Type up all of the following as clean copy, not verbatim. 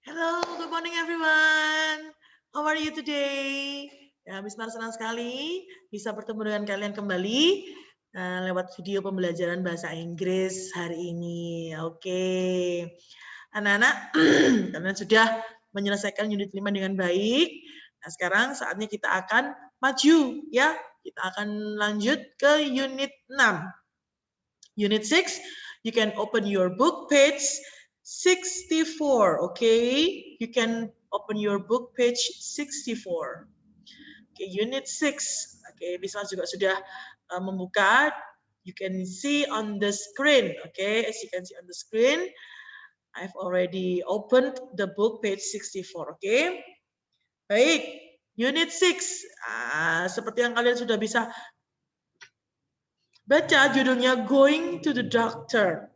Hello, good morning everyone. How are you today? Ya, Miss Mar senang sekali bisa bertemu dengan kalian kembali lewat video pembelajaran bahasa Inggris hari ini. Oke, anak-anak, kalian sudah menyelesaikan unit 5 dengan baik. Nah, sekarang saatnya kita akan maju, ya. Kita akan lanjut ke unit 6. Unit 6, you can open your book page 64, okay? You can open your book page 64. Okay, unit 6. Okay, Bisma juga sudah membuka. You can see on the screen, okay? As you can see on the screen, I've already opened the book page 64, okay? Baik, unit 6. Seperti yang kalian sudah bisa baca, judulnya Going to the Doctor.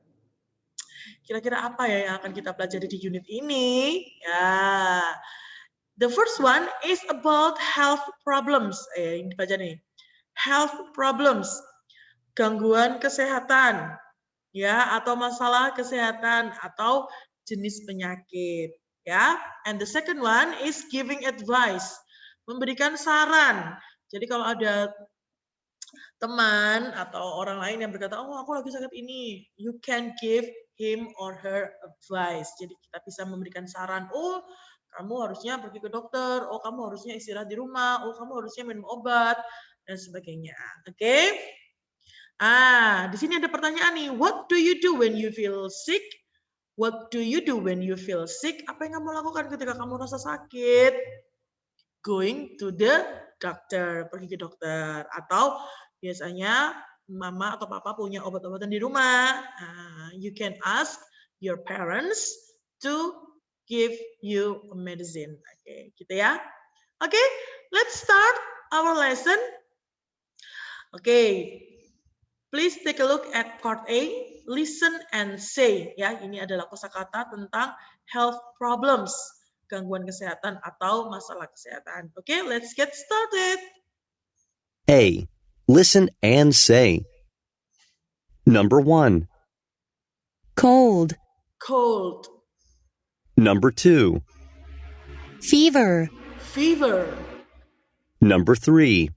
Kira-kira apa ya yang akan kita pelajari di unit ini? Ya, the first one is about health problems. Ini dibaca nih. Health problems, gangguan kesehatan, ya, atau masalah kesehatan atau jenis penyakit, ya. And the second one is giving advice, memberikan saran. Jadi kalau ada teman atau orang lain yang berkata, oh aku lagi sakit ini, you can give him or her advice. Jadi kita bisa memberikan saran, oh kamu harusnya pergi ke dokter, oh kamu harusnya istirahat di rumah, oh kamu harusnya minum obat, dan sebagainya. Oke? Di sini ada pertanyaan nih, what do you do when you feel sick? What do you do when you feel sick? Apa yang kamu lakukan ketika kamu rasa sakit? Going to the doctor, pergi ke dokter. Atau biasanya mama atau papa punya obat-obatan di rumah. You can ask your parents to give you a medicine. Oke, gitu ya. Oke, let's start our lesson. Oke, please take a look at part A. Listen and say. Ya, ini adalah kosakata tentang health problems, gangguan kesehatan atau masalah kesehatan. Oke, let's get started. A. Listen and say. Number 1. Cold, Cold, Number 2. fever, fever, Number 3.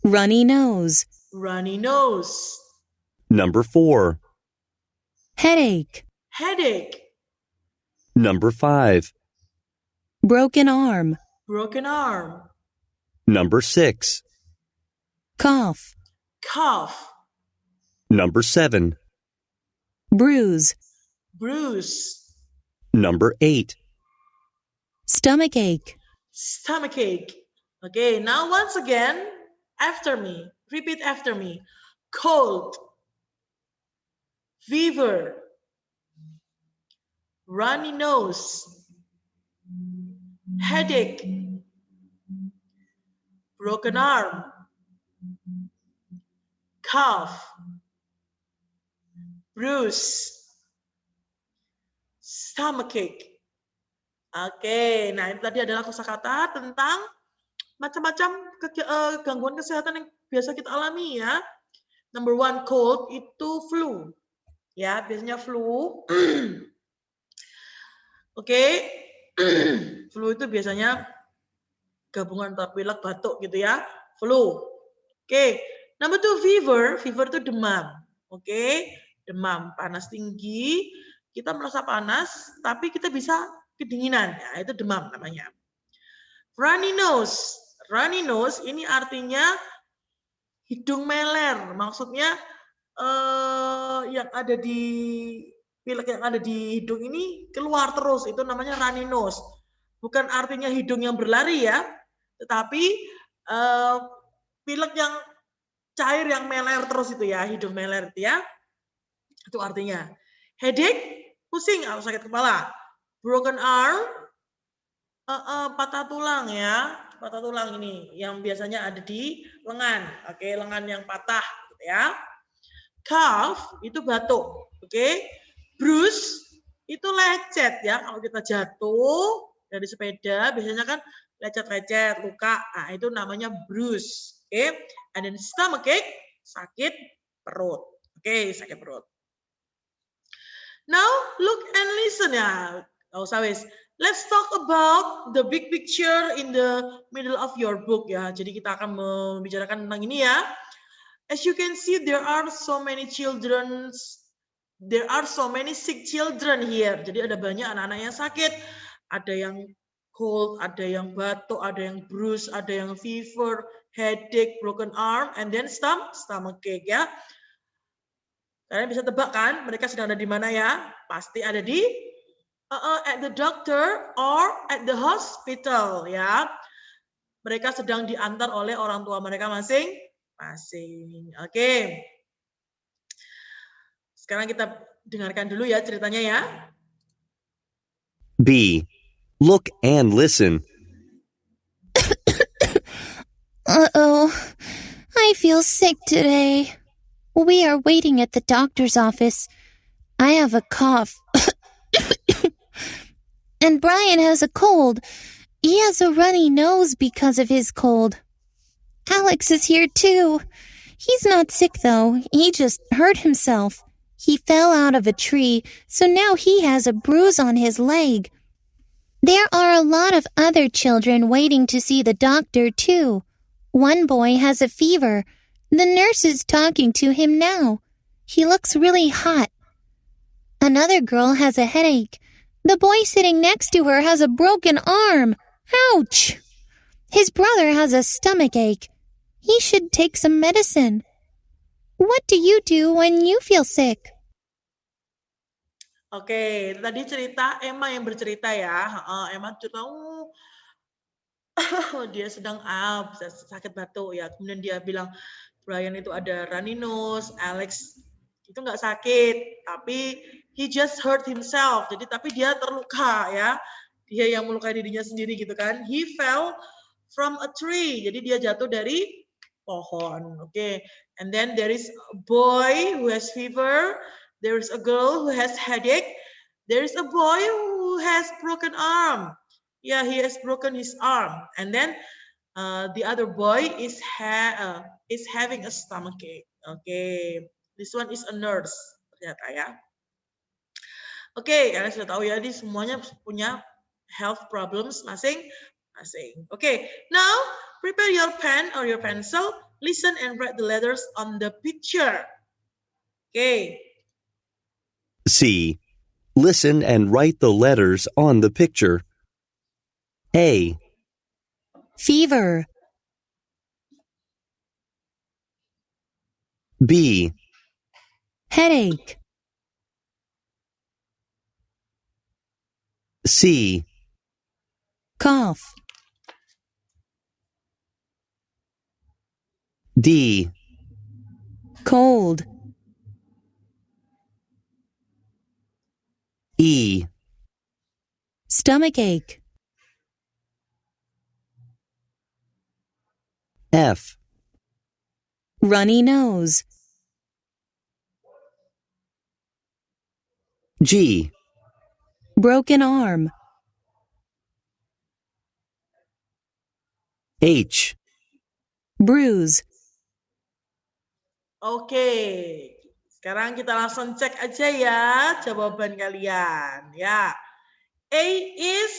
runny nose, runny nose, Number 4. headache, headache, Number 5. broken arm, broken arm, Number 6. cough, cough, Number 7. bruise, bruise, Number 8. stomach ache, stomachache. Okay, now once again, after me. Repeat after me. Cold, fever, runny nose, headache, broken arm, cough, bruise, stomachache. Oke, nah itu tadi adalah kosakata tentang macam-macam gangguan kesehatan yang biasa kita alami ya. Number 1, cold itu flu. Ya, biasanya flu. Oke. Flu itu biasanya gabungan antara pilek, batuk gitu ya. Flu. Oke. Number 2, fever. Fever itu demam. Oke. Demam, panas tinggi. Kita merasa panas, tapi kita bisa kedinginan. Ya, itu demam namanya. Runny nose. Runny nose ini artinya hidung meler. Maksudnya yang ada di pilek yang ada di hidung ini keluar terus. Itu namanya runny nose. Bukan artinya hidung yang berlari ya, tetapi pilek yang cair yang meler terus itu ya, hidung meler itu ya. Itu artinya. Headache, pusing atau sakit kepala. Broken arm, patah tulang ya. Patah tulang ini yang biasanya ada di lengan. Oke, lengan yang patah gitu ya. Cough itu batuk. Oke. Bruise itu lecet ya. Kalau kita jatuh dari sepeda biasanya kan lecet-lecet, luka. Nah, itu namanya bruise. Oke. And then stomachache, sakit perut. Oke, sakit perut. Now look and listen ya. Gak usah wis. Let's talk about the big picture in the middle of your book ya. Jadi kita akan membicarakan tentang ini ya. As you can see, there are so many sick children here. Jadi ada banyak anak-anak yang sakit. Ada yang cold, ada yang batuk, ada yang bruise, ada yang fever, headache, broken arm, and then stomachache ya. Kalian bisa tebak kan mereka sedang ada di mana ya? Pasti ada di at the doctor or at the hospital ya. Mereka sedang diantar oleh orang tua mereka masing-masing. Oke. Sekarang kita dengarkan dulu ya ceritanya ya. B. Look and listen. Uh-oh. I feel sick today. We are waiting at the doctor's office. I have a cough. And Brian has a cold. He has a runny nose because of his cold. Alex is here too. He's not sick though. He just hurt himself. He fell out of a tree, so now he has a bruise on his leg. There are a lot of other children waiting to see the doctor too. One boy has a fever. The nurse is talking to him now. He looks really hot. Another girl has a headache. The boy sitting next to her has a broken arm. Ouch! His brother has a stomachache. He should take some medicine. What do you do when you feel sick? Oke, tadi cerita Emma yang bercerita ya. Emma cerita, dia sedang sakit batuk ya. Kemudian dia bilang, Brian itu ada runny nose, Alex itu nggak sakit, tapi he just hurt himself. Jadi tapi dia terluka ya. Dia yang melukai dirinya sendiri gitu kan. He fell from a tree. Jadi dia jatuh dari pohon. Oke. And then there is a boy who has fever. There is a girl who has headache. There is a boy who has broken arm. Yeah, he has broken his arm. And then the other boy is having a stomachache. Okay, this one is a nurse ternyata ya. Oke, kalian sudah tahu ya, ini semuanya punya health problems masing-masing. Okay, now prepare your pen or your pencil. Listen and write the letters on the picture. Okay. C. Listen and write the letters on the picture. A. Fever. B. Headache. C. Cough. D. Cold. E. Stomachache. F. Runny nose. G. Broken arm. H. Bruise. Oke, sekarang kita langsung cek aja ya jawaban kalian. Ya, A is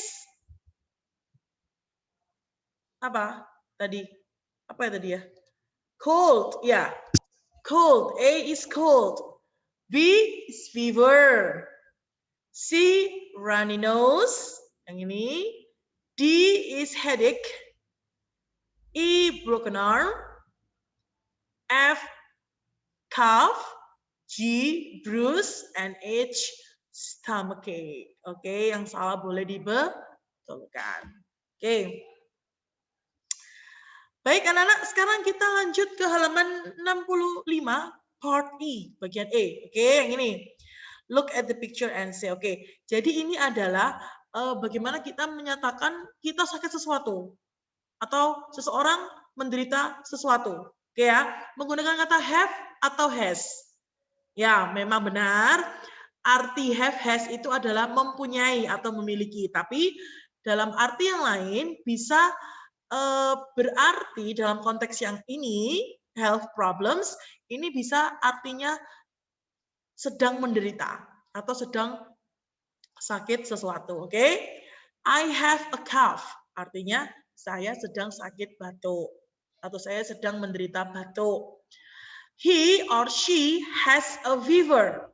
apa tadi? Apa ya tadi ya? Cold, ya. Cold. A is cold. B is fever. C runny nose. Yang ini. D is headache. E broken arm. F cough, G bruise, and H stomachache. Oke, yang salah boleh dibetulkan. Oke. Baik anak-anak, sekarang kita lanjut ke halaman 65 part E, bagian E. Oke, yang ini. Look at the picture and say. Oke, jadi ini adalah bagaimana kita menyatakan kita sakit sesuatu atau seseorang menderita sesuatu. Oke ya, menggunakan kata have atau has. Ya, memang benar. Arti have has itu adalah mempunyai atau memiliki. Tapi dalam arti yang lain bisa berarti dalam konteks yang ini, health problems, ini bisa artinya sedang menderita atau sedang sakit sesuatu, oke? I have a cough, artinya saya sedang sakit batuk atau saya sedang menderita batuk. He or she has a fever.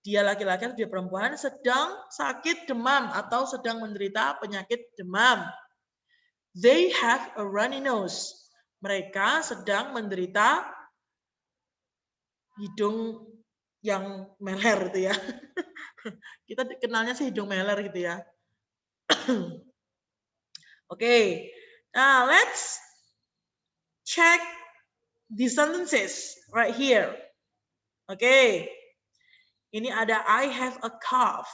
Dia laki-laki atau dia perempuan sedang sakit demam atau sedang menderita penyakit demam. They have a runny nose. Mereka sedang menderita hidung yang meler gitu ya. Kita kenalnya sih hidung meler gitu ya. Oke, now let's check the sentences right here. Oke, ini ada I have a cough.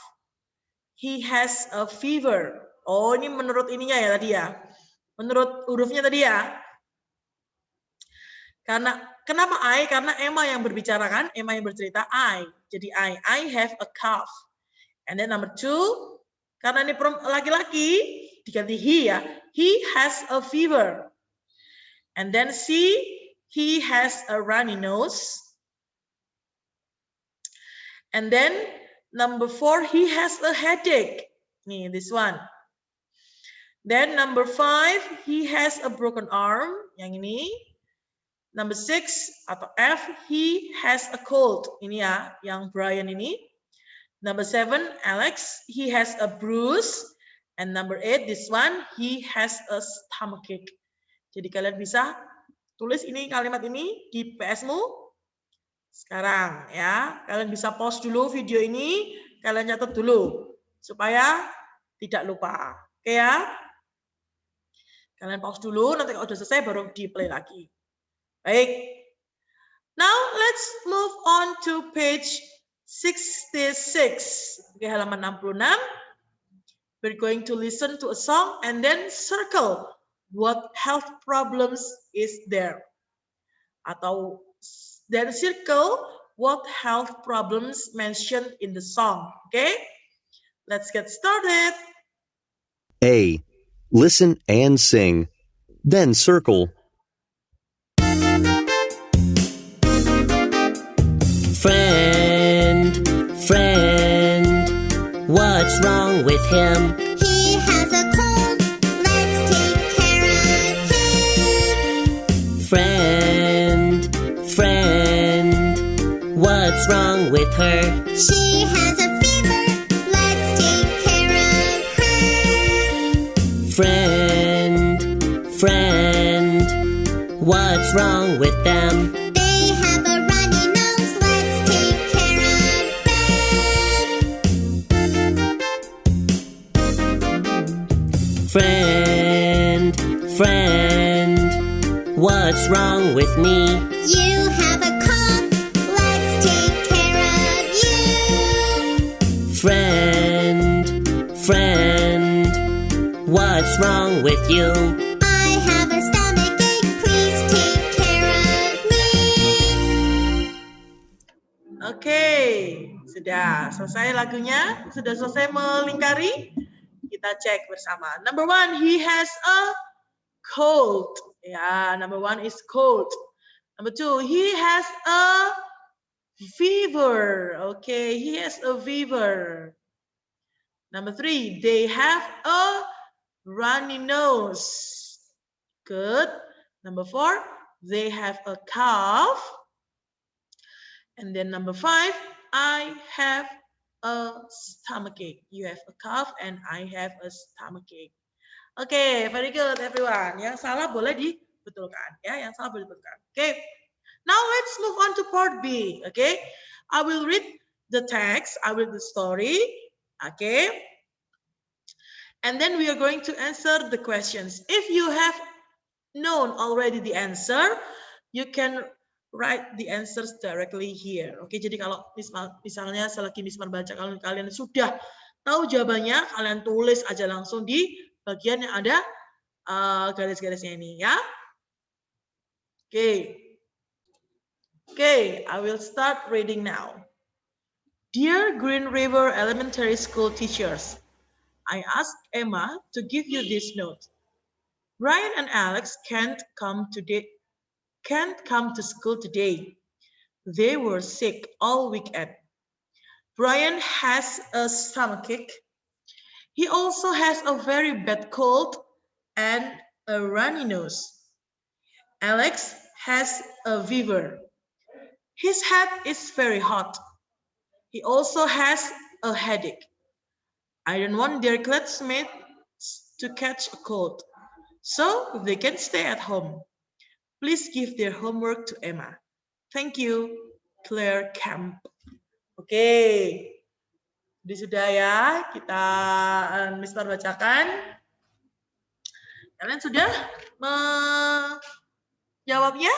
He has a fever. Oh, ini menurut ininya ya tadi ya. Menurut hurufnya tadi ya. Kenapa I? Karena Emma yang berbicara kan, Emma yang bercerita I. Jadi I have a cough. And then number 2, karena ini laki-laki, diganti he ya. He has a fever. And then C, he has a runny nose. And then number 4, he has a headache. Nih, this one. Then number 5, he has a broken arm. Yang ini. Number 6 atau F, he has a cold. Ini ya, yang Brian ini. Number 7, Alex, he has a bruise. And number 8, this one, he has a stomachache. Jadi kalian bisa tulis ini kalimat ini di PS-mu sekarang ya. Kalian bisa pause dulu video ini, kalian catat dulu supaya tidak lupa. Oke ya? Kalian pause dulu, nanti kalau sudah selesai baru di-play lagi. Baik. Now let's move on to page 66. Oke, halaman 66. We're going to listen to a song and then circle what health problems is there. Atau then circle what health problems mentioned in the song. Okay? Let's get started. A. Listen and sing. Then circle. Friend, what's wrong with him? He has a cold. Let's take care of him. Friend, what's wrong with her? She has a fever. Let's take care of her. Friend, what's wrong with them? They have a runny nose. Let's take care of them. Friend, what's wrong with me? You have a cough. Let's take care of you. Friend, what's wrong with you? I have a stomachache. Please take care of me. Oke, sudah selesai lagunya, sudah selesai melingkari. Kita cek bersama. Number 1, he has a cold. Ya, number 1 is cold. Number 2, he has a fever. Okay, he has a fever. Number 3, they have a runny nose. Good. Number 4, they have a cough. And then number 5, I have a stomachache. You have a cough and I have a stomachache. Okay, very good everyone. Yang salah boleh dibetulkan ya, yang salah boleh dibetulkan. Okay. Now let's move on to part B. Okay. I will read the text, I will read the story. Okay. And then we are going to answer the questions. If you have known already the answer, you can write the answers directly here. Oke, jadi kalau misalnya selagi Mismar baca, kalau kalian sudah tahu jawabannya, kalian tulis aja langsung di bagian yang ada garis-garisnya ini ya. Okay, I will start reading now. Dear Green River Elementary School teachers, I asked Emma to give you this note. Brian and Alex can't come to school today. They were sick all weekend. Brian has a stomachache. He also has a very bad cold and a runny nose. Alex has a fever. His head is very hot. He also has a headache. I don't want their classmates to catch a cold, so they can stay at home. Please give their homework to Emma. Thank you, Claire Camp. Oke, jadi sudah ya kita Mister bacakan. Kalian sudah menjawabnya?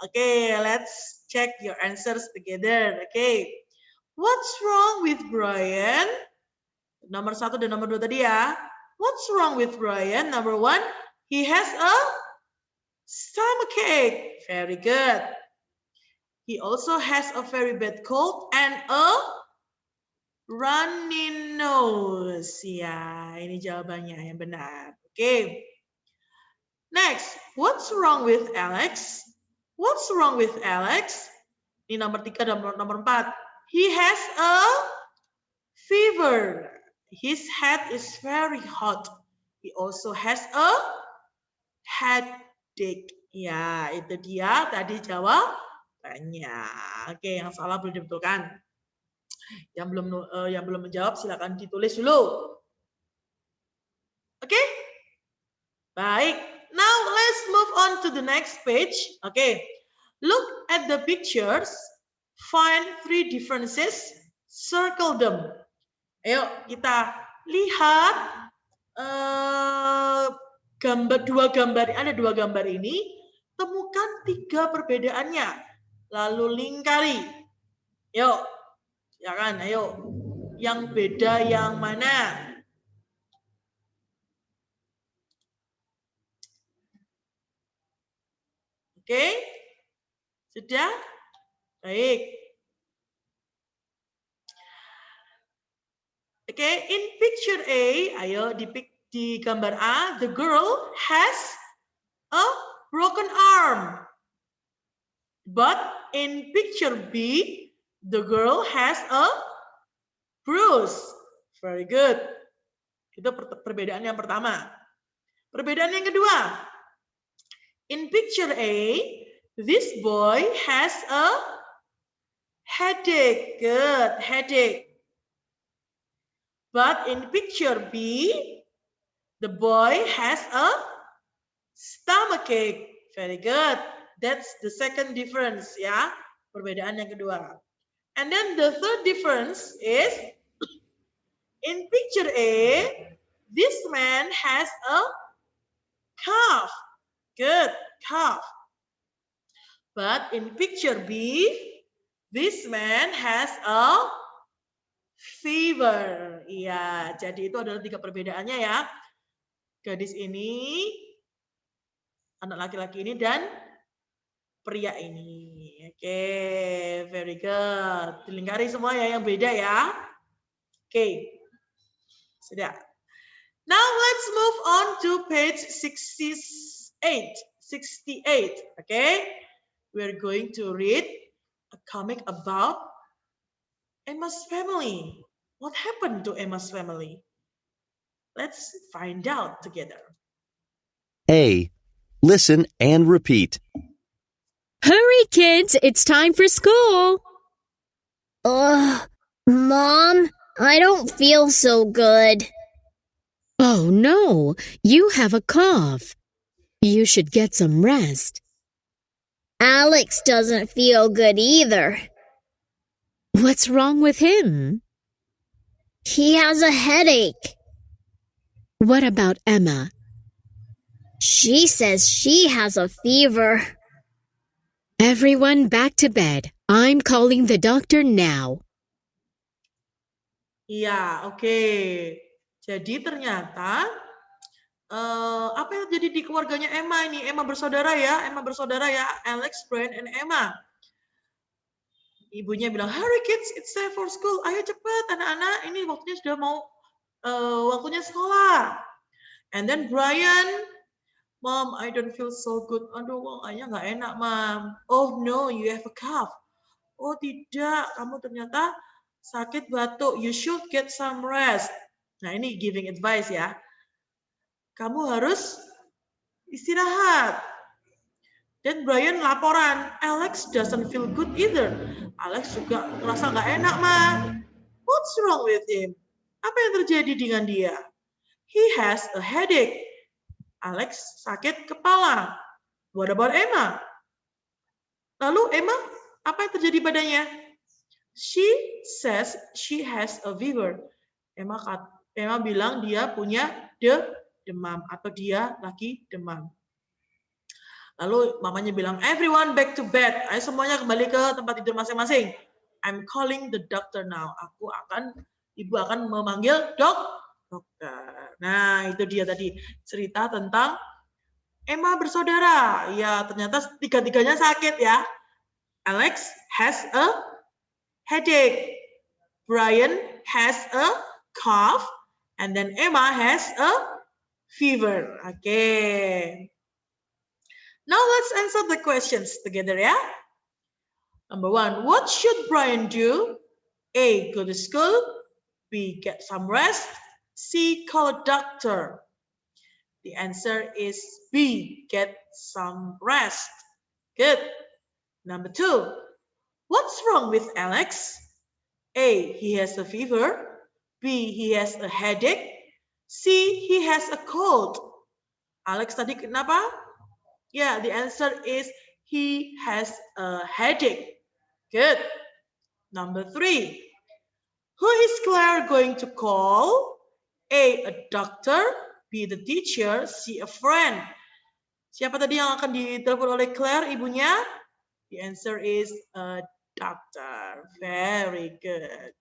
Oke, let's check your answers together. Oke, what's wrong with Brian? Nomor 1 dan nomor 2 tadi ya. What's wrong with Brian? Number 1, he has a stomachache. Very good. He also has a very bad cold and a runny nose. Ya, ini jawabannya yang benar. Oke. Next, what's wrong with Alex? What's wrong with Alex? Ini nomor 3 dan nomor 4. He has a fever. His head is very hot. He also has a headache. Ya, itu dia tadi jawabannya. Oke, yang salah boleh dibetulkan. Yang belum menjawab silakan ditulis dulu. Oke? Baik. Now let's move on to the next page. Okay. Look at the pictures. Find 3 differences. Circle them. Ayo kita lihat ada dua gambar ini. Temukan 3 perbedaannya. Lalu lingkari. Yuk. Ya kan, ayo. Yang beda yang mana? Oke, sudah? Baik. Oke, in picture A, ayo di gambar A, the girl has a broken arm. But in picture B, the girl has a bruise. Very good. Itu perbedaan yang pertama. Perbedaan yang kedua. In picture A, this boy has a headache. Good, headache. But in picture B, the boy has a stomachache. Very good. That's the second difference, ya. Perbedaan yang kedua. And then the third difference is, in picture A, this man has a cough. Good, cough. But in picture B, this man has a fever. Iya, jadi itu adalah 3 perbedaannya ya. Gadis ini, anak laki-laki ini, dan pria ini. Oke, very good. Dilingkari semua ya yang beda ya. Oke, sudah. Now let's move on to page 68. Okay, we're going to read a comic about Emma's family. What happened to Emma's family? Let's find out together. A. Listen and repeat. Hurry, kids, it's time for school. Mom, I don't feel so good. Oh, no, you have a cough. You should get some rest. Alex doesn't feel good either. What's wrong with him? He has a headache. What about Emma? She says she has a fever. Everyone back to bed. I'm calling the doctor now. Iya, oke. Jadi ternyata apa yang terjadi di keluarganya Emma ini? Emma bersaudara ya, Alex, Brian, and Emma. Ibunya bilang, hurry kids, it's time for school. Ayo cepat anak-anak, ini waktunya sudah mau waktunya sekolah. And then Brian, Mom, I don't feel so good. Aduh, kayaknya nggak enak, Mom. Oh no, you have a cough. Oh tidak, kamu ternyata sakit batuk, you should get some rest. Nah, ini giving advice ya. Kamu harus istirahat. Dan Brian laporan, Alex doesn't feel good either. Alex juga merasa nggak enak, Ma. What's wrong with him? Apa yang terjadi dengan dia? He has a headache. Alex sakit kepala. What about Emma? Lalu Emma, apa yang terjadi padanya? She says she has a fever. Emma bilang dia punya demam atau dia lagi demam. Lalu mamanya bilang, everyone back to bed. Ayo semuanya kembali ke tempat tidur masing-masing. I'm calling the doctor now. Ibu akan memanggil dokter. Nah, itu dia tadi cerita tentang Emma bersaudara. Ya, ternyata tiga-tiganya sakit ya. Alex has a headache. Brian has a cough. And then Emma has a fever. Okay. Now let's answer the questions together ya. Number 1, what should Brian do? A, go to school. B, get some rest. C, call a doctor. The answer is B, get some rest. Good. Number 2, what's wrong with Alex? A, he has a fever. B, he has a headache. C, he has a cold. Alex tadi kenapa? Yeah, the answer is he has a headache. Good. Number 3, who is Claire going to call? A doctor. B, the teacher. C, a friend. Siapa tadi yang akan ditelepon oleh Claire, ibunya? The answer is a doctor. Very good.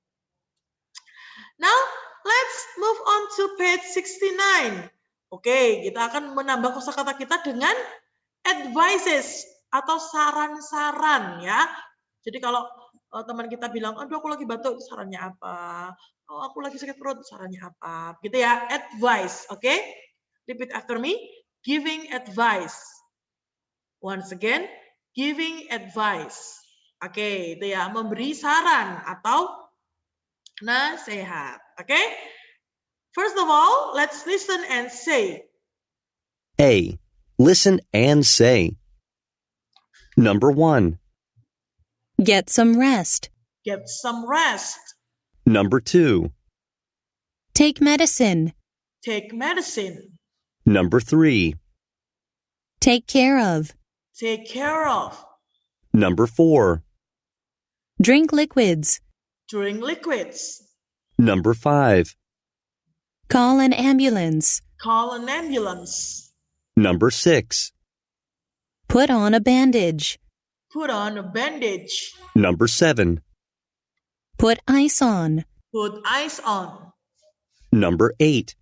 Now, let's move on to page 69. Oke, kita akan menambah kosakata kita dengan advices atau saran-saran ya. Jadi kalau teman kita bilang, aduh aku lagi batuk, sarannya apa? Oh, aku lagi sakit perut, sarannya apa? Gitu ya, advice, oke? Repeat after me, giving advice. Once again, giving advice. Oke, itu ya, memberi saran atau nasihat. Oke? First of all, let's listen and say. A. Listen and say. Number 1. Get some rest. Get some rest. Number 2. Take medicine. Take medicine. Number 3. Take care of. Take care of. Number 4. Drink liquids. Drink liquids. Number 5. Call an ambulance. Call an ambulance. Number 6. Put on a bandage. Put on a bandage. Number 7. Put ice on. Put ice on. Number 8.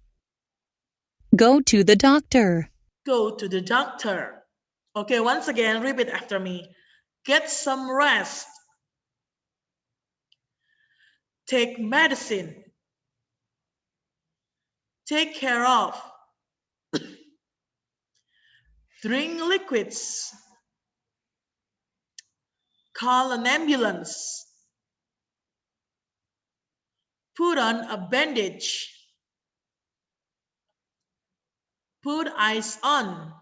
Go to the doctor. Go to the doctor. Okay, once again, repeat after me. Get some rest. Take medicine. Take care of. Drink liquids. Call an ambulance. Put on a bandage. Put ice on.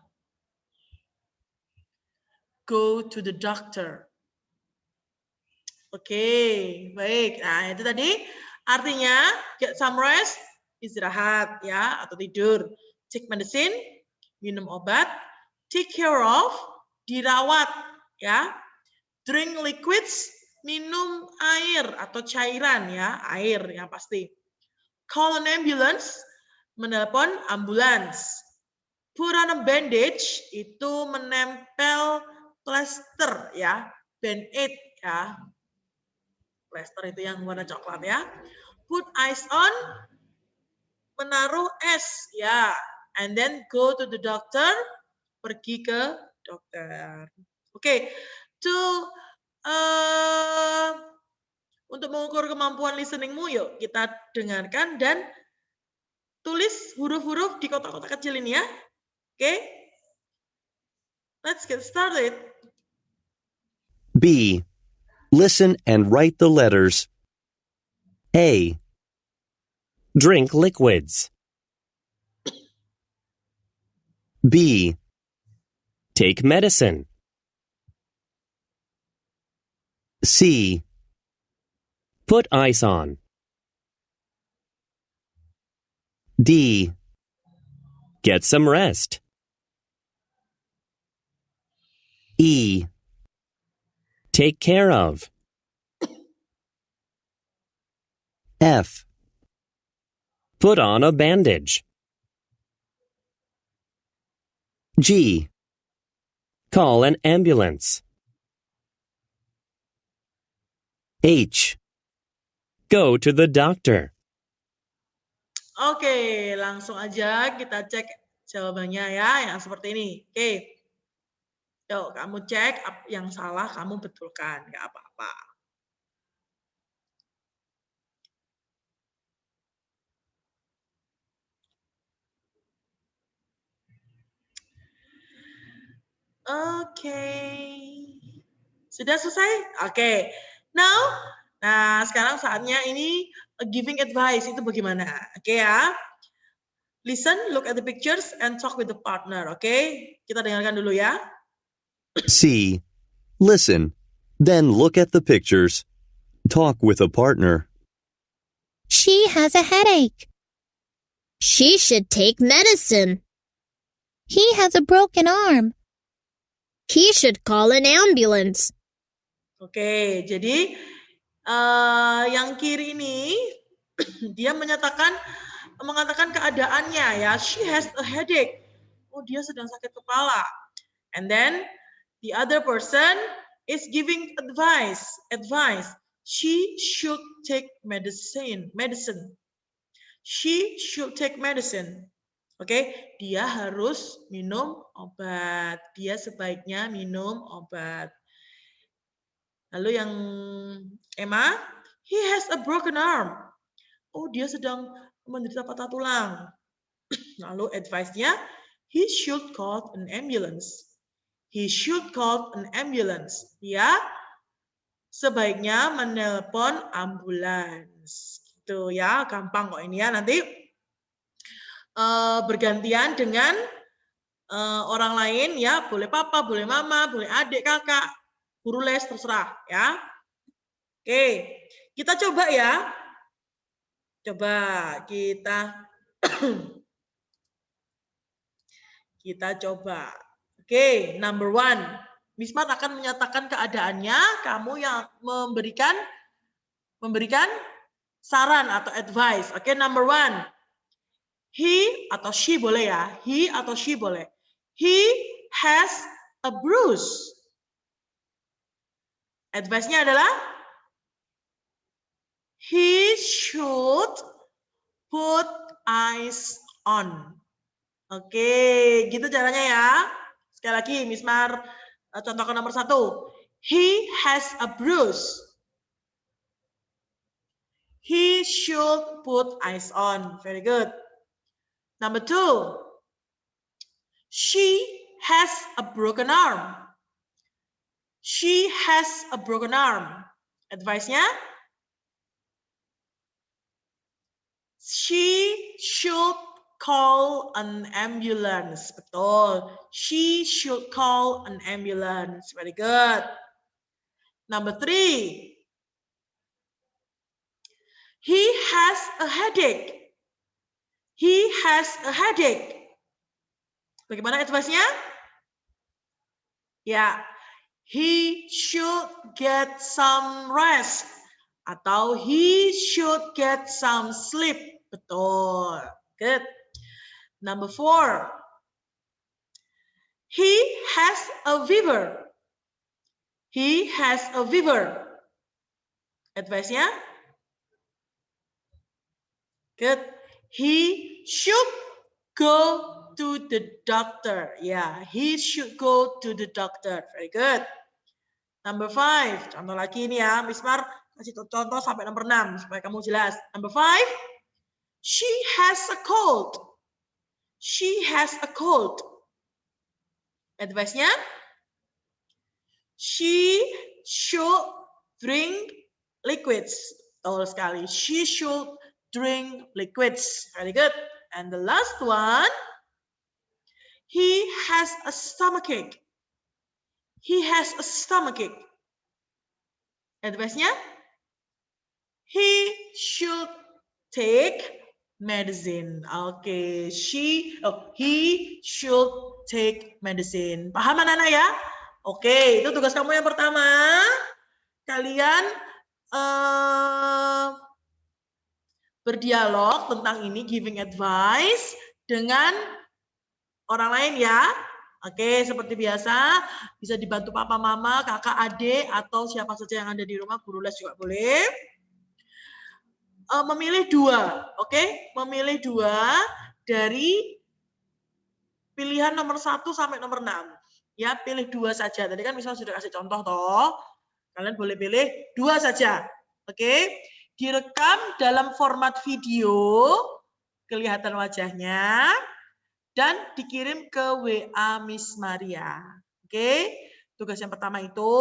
Go to the doctor. Oke, baik. Nah, itu tadi artinya get some rest, istirahat ya atau tidur. Take medicine, minum obat. Take care of, dirawat ya. Drink liquids, minum air atau cairan ya, air yang pasti. Call an ambulance, menelpon ambulans. Put on a bandage, itu menempel plester ya, band-aid ya. Plester itu yang warna coklat ya. Put ice on, menaruh es ya. And then go to the doctor, pergi ke dokter. Oke, untuk mengukur kemampuan listeningmu, yuk kita dengarkan dan tulis huruf-huruf di kotak-kotak kecil ini ya. Oke, let's get started. B. Listen and write the letters. A. Drink liquids. B. Take medicine. C. Put ice on. D. Get some rest. E. Take care of. F. Put on a bandage. G. Call an ambulance. H. Go to the doctor. Oke, langsung aja kita cek jawabannya ya, yang seperti ini. Oke. Yuk, kamu cek yang salah, kamu betulkan, nggak apa-apa. Oke. Sudah selesai? Oke. Nah, sekarang saatnya ini giving advice itu bagaimana? Oke ya. Listen, look at the pictures and talk with the partner. Oke? Kita dengarkan dulu ya. C. Listen, then look at the pictures. Talk with a partner. She has a headache. She should take medicine. He has a broken arm. He should call an ambulance. Oke, jadi yang kiri ini dia mengatakan keadaannya ya. She has a headache. Oh, dia sedang sakit kepala. And then the other person is giving advice. She should take medicine. She should take medicine. Oke, dia harus minum obat. Dia sebaiknya minum obat. Lalu yang Emma, he has a broken arm. Oh, dia sedang menderita patah tulang. Lalu advice-nya, he should call an ambulance. He should call an ambulance. Dia sebaiknya menelpon ambulans. Gitu ya, gampang kok ini ya. Nanti bergantian dengan orang lain ya, boleh papa, boleh mama, boleh adik, kakak, guru les, terserah ya. Oke, kita coba ya. Coba kita coba. Oke, number 1. Miss Mat akan menyatakan keadaannya, kamu yang memberikan saran atau advice. Oke, number 1. He atau she boleh ya. He atau she boleh. He has a bruise. Advice-nya adalah he should put ice on. Oke, gitu caranya ya. Sekali lagi, Miss Mar, contohkan nomor 1. He has a bruise. He should put ice on. Very good. Number 2. She has a broken arm. She has a broken arm. Advice-nya? She should call an ambulance. Betul. She should call an ambulance. Very good. Number 3. He has a headache. He has a headache. Bagaimana advice-nya? Ya, he should get some rest. Atau he should get some sleep. Betul. Good. Number 4. He has a fever. He has a fever. Advice-nya? Good. He should go to the doctor. Yeah, he should go to the doctor. Very good. Number 5. Contoh lagi ini ya, Miss Mar kasih contoh sampai nomor 6 supaya kamu jelas. Number 5. She has a cold. She has a cold. Advice-nya? She should drink liquids. Betul sekali. She should drink liquids. Very good. And the last one, he has a stomachache. He has a stomachache. Advice-nya, he should take medicine. Oke, he should take medicine. Paham anak-anak ya? Oke, itu tugas kamu yang pertama. Kalian berdialog tentang ini, giving advice dengan orang lain ya. Oke, seperti biasa, bisa dibantu papa, mama, kakak, adik, atau siapa saja yang ada di rumah, guru les juga boleh. Memilih dua, oke? Memilih dua dari pilihan nomor 1 sampai nomor 6. Ya, pilih dua saja. Tadi kan misalnya sudah kasih contoh toh. Kalian boleh pilih dua saja. Oke? Direkam dalam format video, kelihatan wajahnya, dan dikirim ke WA Miss Maria. Oke? Tugas yang pertama itu,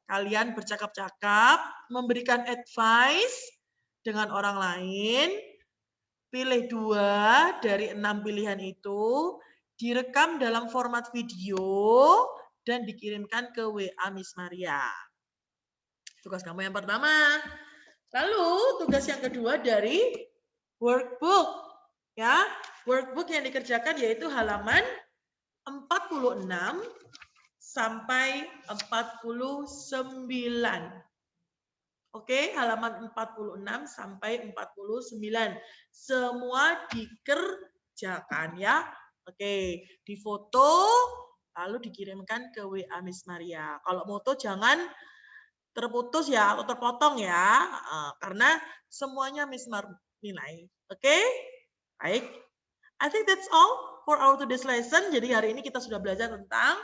kalian bercakap-cakap, memberikan advice dengan orang lain, pilih dua dari 6 pilihan itu, direkam dalam format video, dan dikirimkan ke WA Miss Maria. Tugas kamu yang pertama. Lalu tugas yang kedua dari workbook. Ya, workbook yang dikerjakan yaitu halaman 46 sampai 49. Oke, halaman 46 sampai 49. Semua dikerjakan ya. Oke, difoto lalu dikirimkan ke WA Miss Maria. Kalau foto jangan terputus ya atau terpotong ya, karena semuanya Miss Maria nilai. Oke? Baik. I think that's all for our today's lesson. Jadi hari ini kita sudah belajar tentang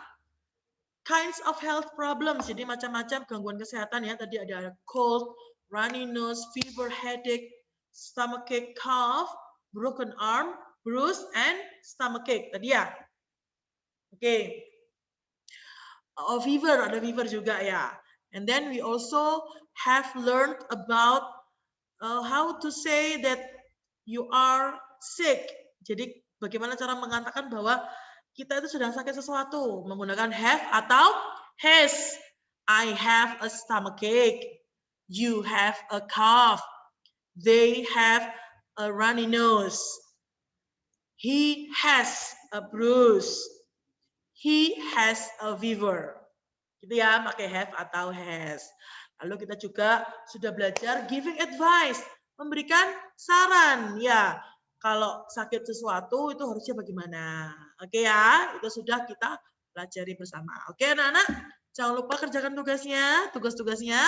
kinds of health problems. Jadi macam-macam gangguan kesehatan ya. Tadi ada cold, runny nose, fever, headache, stomachache, cough, broken arm, bruise, and stomachache. Tadi ya. Oke. Oh, fever, ada fever juga ya. And then we also have learned about how to say that you are sick. Jadi bagaimana cara mengatakan bahwa kita itu sedang sakit sesuatu menggunakan have atau has. I have a stomachache. You have a cough. They have a runny nose. He has a bruise. He has a fever. Gitu ya, pakai have atau has. Lalu kita juga sudah belajar giving advice, memberikan saran ya. Kalau sakit sesuatu itu harusnya bagaimana? Oke ya, itu sudah kita pelajari bersama. Oke anak-anak, jangan lupa kerjakan tugasnya, tugas-tugasnya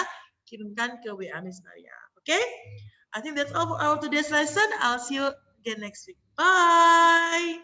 kirimkan ke WA Miss Maria. Oke? I think that's all for our today's lesson. I'll see you again next week. Bye.